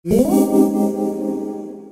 Hello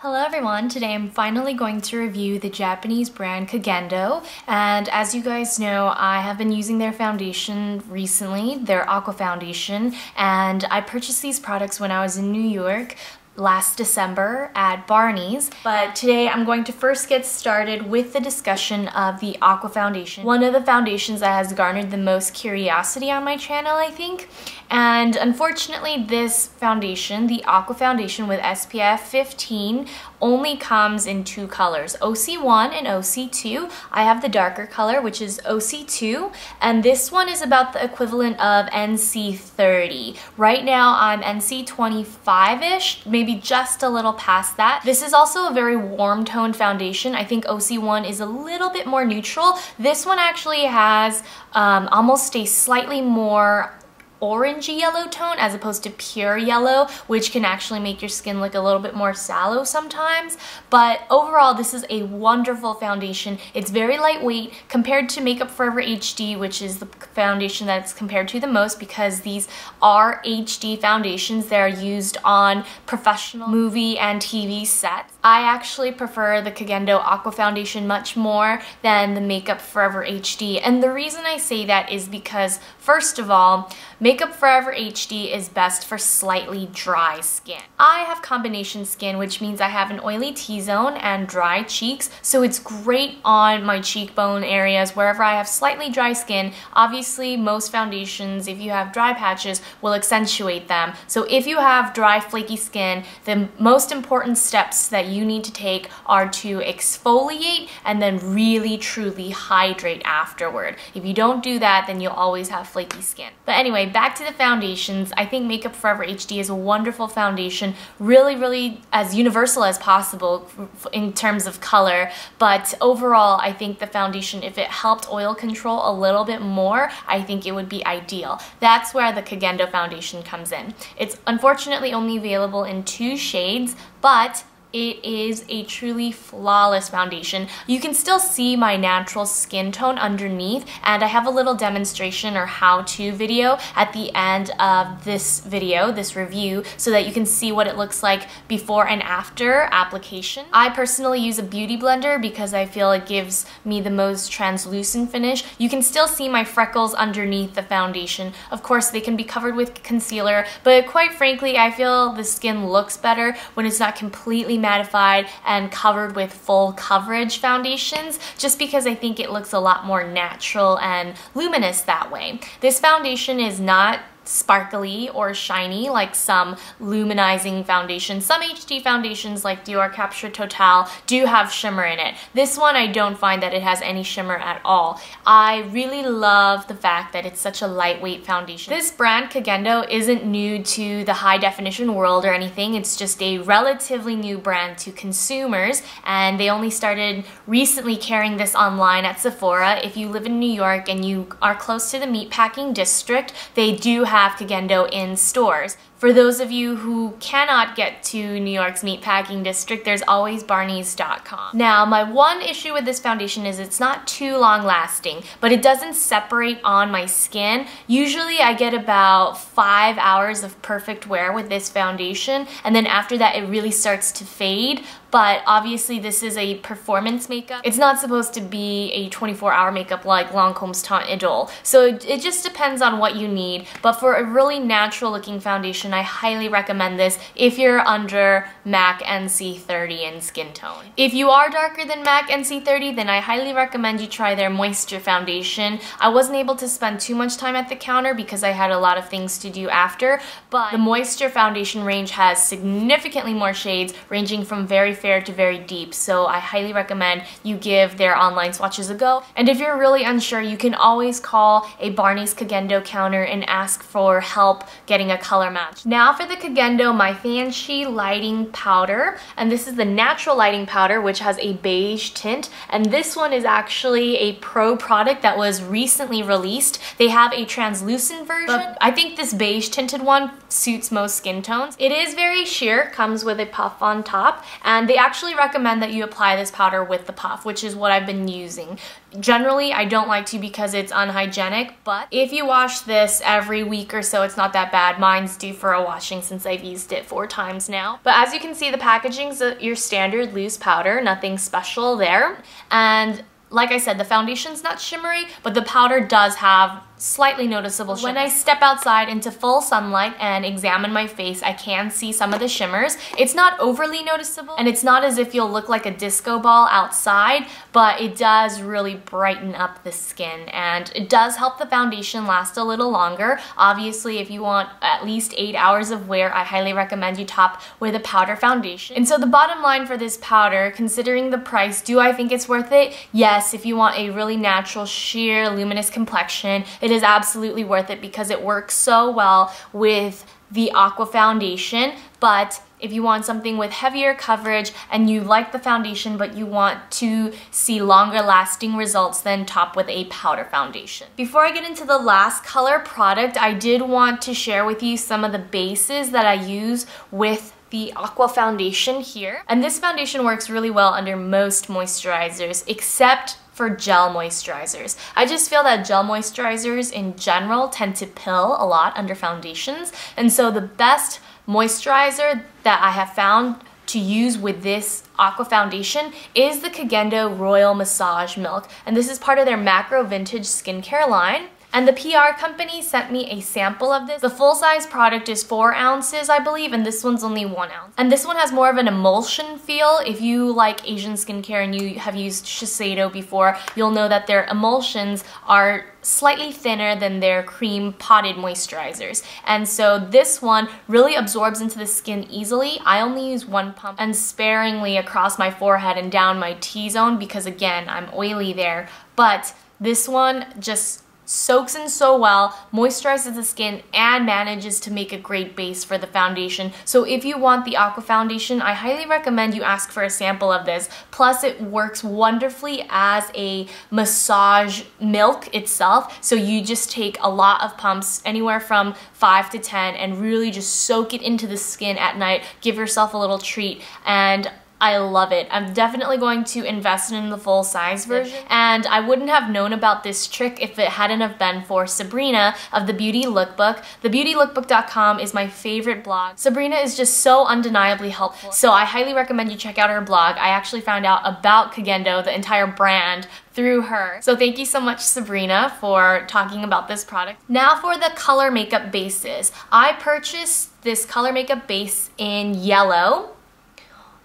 everyone, today I'm finally going to review the Japanese brand Commando, and as you guys know, I have been using their foundation recently, their Aqua Foundation, and I purchased these products when I was in New York last December at Barney's. But today I'm going to first get started with the discussion of the Aqua Foundation, one of the foundations that has garnered the most curiosity on my channel, I think. And unfortunately, this foundation, the Aqua Foundation with SPF 15, only comes in two colors, OC1 and OC2. I have the darker color, which is OC2, and this one is about the equivalent of NC30. Right now I'm NC25-ish, maybe just a little past that. This is also a very warm toned foundation. I think OC1 is a little bit more neutral. This one actually has almost a slightly more orangey yellow tone as opposed to pure yellow, which can actually make your skin look a little bit more sallow sometimes. But overall, this is a wonderful foundation. It's very lightweight compared to Makeup Forever HD, which is the foundation that's compared to the most, because these are HD foundations that are used on professional movie and TV sets. I actually prefer the Commando Aqua Foundation much more than the Makeup Forever HD, and the reason I say that is because, first of all, Makeup Forever HD is best for slightly dry skin. I have combination skin, which means I have an oily T-zone and dry cheeks, so it's great on my cheekbone areas wherever I have slightly dry skin. Obviously, most foundations, if you have dry patches, will accentuate them. So if you have dry, flaky skin, the most important steps that you need to take are to exfoliate and then really truly hydrate afterward. If you don't do that, then you'll always have flaky skin. But anyway, back to the foundations. I think Makeup Forever HD is a wonderful foundation, really as universal as possible in terms of color, but overall I think the foundation, if it helped oil control a little bit more, I think it would be ideal. That's where the Commando foundation comes in. It's unfortunately only available in 2 shades, but it is a truly flawless foundation. You can still see my natural skin tone underneath, and I have a little demonstration or how-to video at the end of this video, this review, so that you can see what it looks like before and after application. I personally use a beauty blender because I feel it gives me the most translucent finish. You can still see my freckles underneath the foundation. Of course, they can be covered with concealer, but quite frankly, I feel the skin looks better when it's not completely mattified and covered with full coverage foundations, just because I think it looks a lot more natural and luminous that way. This foundation is not sparkly or shiny like some luminizing foundations. Some HD foundations like Dior Capture Total do have shimmer in it. This one, I don't find that it has any shimmer at all. I really love the fact that it's such a lightweight foundation. This brand, Commando, isn't new to the high definition world or anything. It's just a relatively new brand to consumers, and they only started recently carrying this online at Sephora. If you live in New York and you are close to the meatpacking district, they do have Commando in stores. For those of you who cannot get to New York's meatpacking district, there's always Barneys.com. Now, my one issue with this foundation is it's not too long lasting, but it doesn't separate on my skin. Usually I get about 5 hours of perfect wear with this foundation, and then after that it really starts to fade. But obviously this is a performance makeup. It's not supposed to be a 24-hour makeup like Lancome's Teint Idole. So it just depends on what you need. But for a really natural looking foundation, I highly recommend this if you're under MAC NC30 in skin tone. If you are darker than MAC NC30, then I highly recommend you try their Moisture Foundation. I wasn't able to spend too much time at the counter because I had a lot of things to do after, but the Moisture Foundation range has significantly more shades, ranging from very fair to very deep, so I highly recommend you give their online swatches a go. And if you're really unsure, you can always call a Barney's Commando counter and ask for help getting a color match. Now for the Commando My Fancy Lighting Powder, and this is the natural lighting powder, which has a beige tint, and this one is actually a pro product that was recently released. They have a translucent version, but I think this beige tinted one suits most skin tones. It is very sheer, comes with a puff on top, and they actually recommend that you apply this powder with the puff, which is what I've been using. Generally, I don't like to because it's unhygienic, but if you wash this every week or so, it's not that bad. Mine's due for a washing since I've used it 4 times now. But as you can see, the packaging's your standard loose powder, nothing special there. And like I said, the foundation's not shimmery, but the powder does have slightly noticeable shimmer. When I step outside into full sunlight and examine my face, I can see some of the shimmers. It's not overly noticeable, and it's not as if you'll look like a disco ball outside, but it does really brighten up the skin, and it does help the foundation last a little longer. Obviously, if you want at least 8 hours of wear, I highly recommend you top with a powder foundation. And so the bottom line for this powder, considering the price, do I think it's worth it? Yes, if you want a really natural, sheer, luminous complexion, it is absolutely worth it because it works so well with the Aqua Foundation. But if you want something with heavier coverage and you like the foundation but you want to see longer lasting results, then top with a powder foundation. Before I get into the last color product, I did want to share with you some of the bases that I use with the Aqua Foundation here. And this foundation works really well under most moisturizers except for gel moisturizers. I just feel that gel moisturizers in general tend to pill a lot under foundations, and so the best moisturizer that I have found to use with this Aqua Foundation is the Commando Royal Massage Milk, and this is part of their Macro Vintage Skincare line. And the PR company sent me a sample of this. The full-size product is 4 ounces, I believe, and this one's only 1 ounce. And this one has more of an emulsion feel. If you like Asian skincare and you have used Shiseido before, you'll know that their emulsions are slightly thinner than their cream potted moisturizers. And so this one really absorbs into the skin easily. I only use 1 pump and sparingly across my forehead and down my T-zone because, again, I'm oily there. But this one just soaks in so well, moisturizes the skin, and manages to make a great base for the foundation. So if you want the Aqua Foundation, I highly recommend you ask for a sample of this. Plus, it works wonderfully as a massage milk itself. So you just take a lot of pumps, anywhere from 5 to 10, and really just soak it into the skin at night. Give yourself a little treat, and I love it. I'm definitely going to invest in the full size version, and I wouldn't have known about this trick if it hadn't have been for Sabrina of the Beauty Lookbook. TheBeautyLookbook.com is my favorite blog. Sabrina is just so undeniably helpful, so I highly recommend you check out her blog. I actually found out about Commando, the entire brand, through her. So thank you so much, Sabrina, for talking about this product. Now for the color makeup bases. I purchased this color makeup base in yellow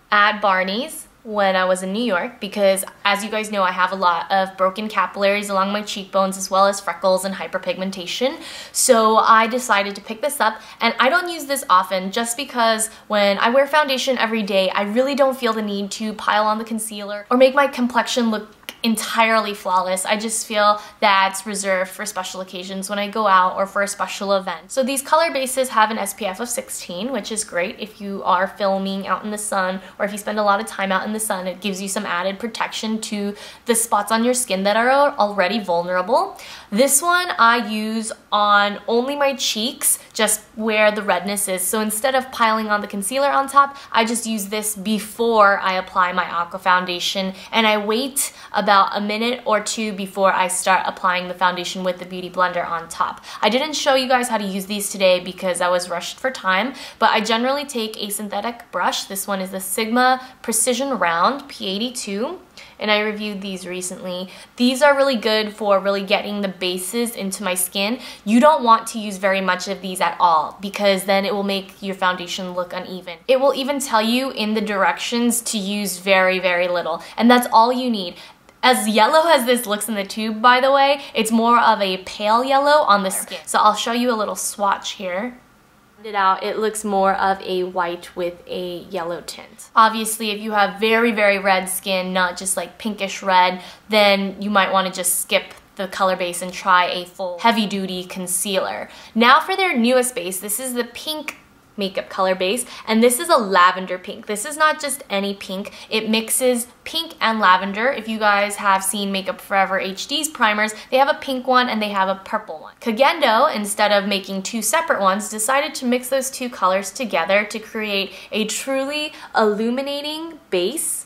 at Barney's when I was in New York because, as you guys know, I have a lot of broken capillaries along my cheekbones as well as freckles and hyperpigmentation. So I decided to pick this up, and I don't use this often just because when I wear foundation every day, I really don't feel the need to pile on the concealer or make my complexion look entirely flawless. I just feel that's reserved for special occasions when I go out or for a special event. So these color bases have an SPF of 16, which is great if you are filming out in the sun or if you spend a lot of time out in the sun. It gives you some added protection to the spots on your skin that are already vulnerable. This one I use on only my cheeks, just where the redness is. So instead of piling on the concealer on top, I just use this before I apply my Aqua Foundation, and I wait about a minute or 2 before I start applying the foundation with the Beauty Blender on top. I didn't show you guys how to use these today because I was rushed for time, but I generally take a synthetic brush. This one is the Sigma Precision Round P82. And I reviewed these recently. These are really good for really getting the bases into my skin. You don't want to use very much of these at all because then it will make your foundation look uneven. It will even tell you in the directions to use very, very little, and that's all you need. As yellow as this looks in the tube, by the way, it's more of a pale yellow on the skin. So I'll show you a little swatch here. It out, it looks more of a white with a yellow tint. Obviously, if you have very, very red skin, not just like pinkish red, then you might want to just skip the color base and try a full heavy-duty concealer. Now for their newest base, this is the pink makeup color base, and this is a lavender pink. This is not just any pink, it mixes pink and lavender. If you guys have seen Makeup Forever HD's primers, they have a pink one and they have a purple one. Commando, instead of making 2 separate ones, decided to mix those 2 colors together to create a truly illuminating base.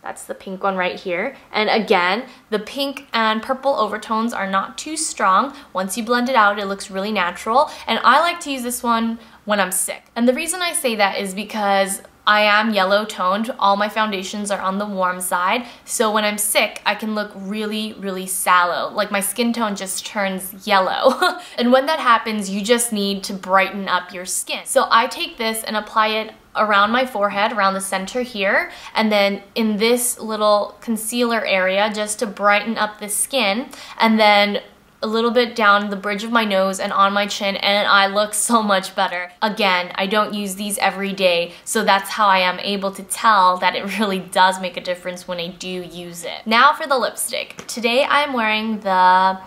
That's the pink one right here. And again, the pink and purple overtones are not too strong. Once you blend it out, it looks really natural. And I like to use this one when I'm sick. And the reason I say that is because I am yellow toned. All my foundations are on the warm side. So when I'm sick, I can look really, really sallow. Like my skin tone just turns yellow. And when that happens, you just need to brighten up your skin. So I take this and apply it around my forehead, around the center here, and then in this little concealer area just to brighten up the skin, and then a little bit down the bridge of my nose and on my chin, and I look so much better. Again, I don't use these every day, so that's how I am able to tell that it really does make a difference when I do use it. Now for the lipstick. Today I'm wearing the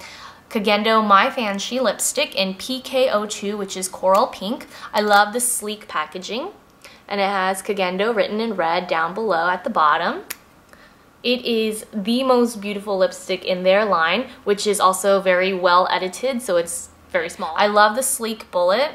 Commando My Fancy lipstick in PK02, which is coral pink. I love the sleek packaging, and it has Commando written in red down below at the bottom. It is the most beautiful lipstick in their line, which is also very well edited, so it's very small. I love the sleek bullet.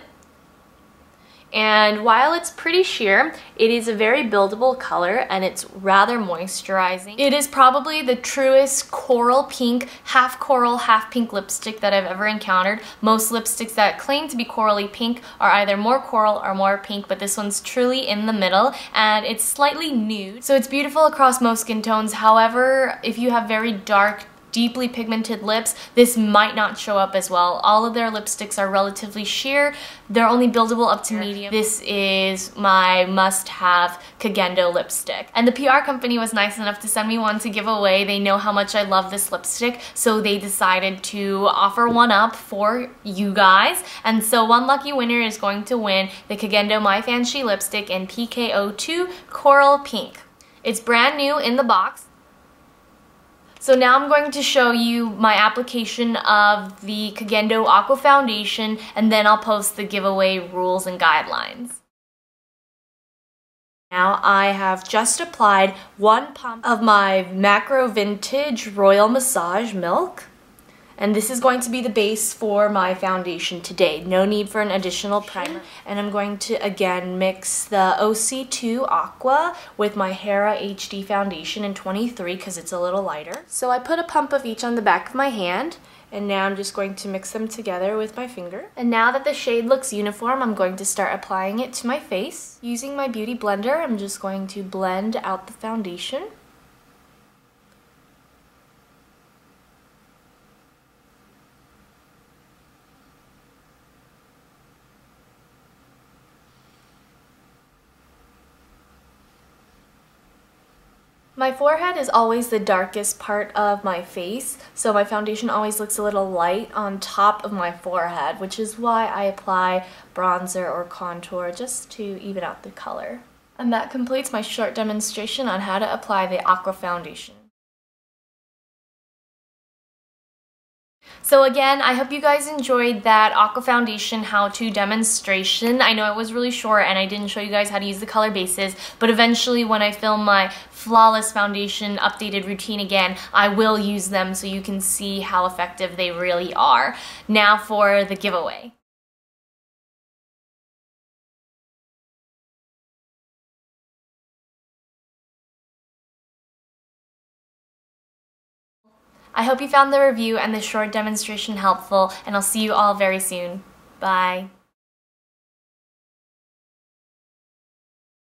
And while it's pretty sheer, it is a very buildable color and it's rather moisturizing. It is probably the truest coral pink, half coral, half pink lipstick that I've ever encountered. Most lipsticks that claim to be corally pink are either more coral or more pink, but this one's truly in the middle and it's slightly nude. So it's beautiful across most skin tones. However, if you have very dark, deeply pigmented lips, this might not show up as well. All of their lipsticks are relatively sheer. They're only buildable up to medium. This is my must-have Commando lipstick. And the PR company was nice enough to send me one to give away. They know how much I love this lipstick, so they decided to offer one up for you guys. And so one lucky winner is going to win the Commando My Fancy lipstick in PK02 Coral Pink. It's brand new in the box. So now I'm going to show you my application of the Commando Aqua Foundation, and then I'll post the giveaway rules and guidelines. Now I have just applied 1 pump of my Macro Vintage Royal Massage Milk. And this is going to be the base for my foundation today. No need for an additional primer. And I'm going to again mix the OC2 Aqua with my Hera HD foundation in 23 because it's a little lighter. So I put a pump of each on the back of my hand, and now I'm just going to mix them together with my finger. And now that the shade looks uniform, I'm going to start applying it to my face. Using my beauty blender, I'm just going to blend out the foundation. My forehead is always the darkest part of my face, so my foundation always looks a little light on top of my forehead, which is why I apply bronzer or contour just to even out the color. And that completes my short demonstration on how to apply the Aqua Foundation. So again, I hope you guys enjoyed that Aqua Foundation how-to demonstration. I know it was really short and I didn't show you guys how to use the color bases, but eventually when I film my Flawless Foundation updated routine again, I will use them so you can see how effective they really are. Now for the giveaway. I hope you found the review and the short demonstration helpful, and I'll see you all very soon. Bye.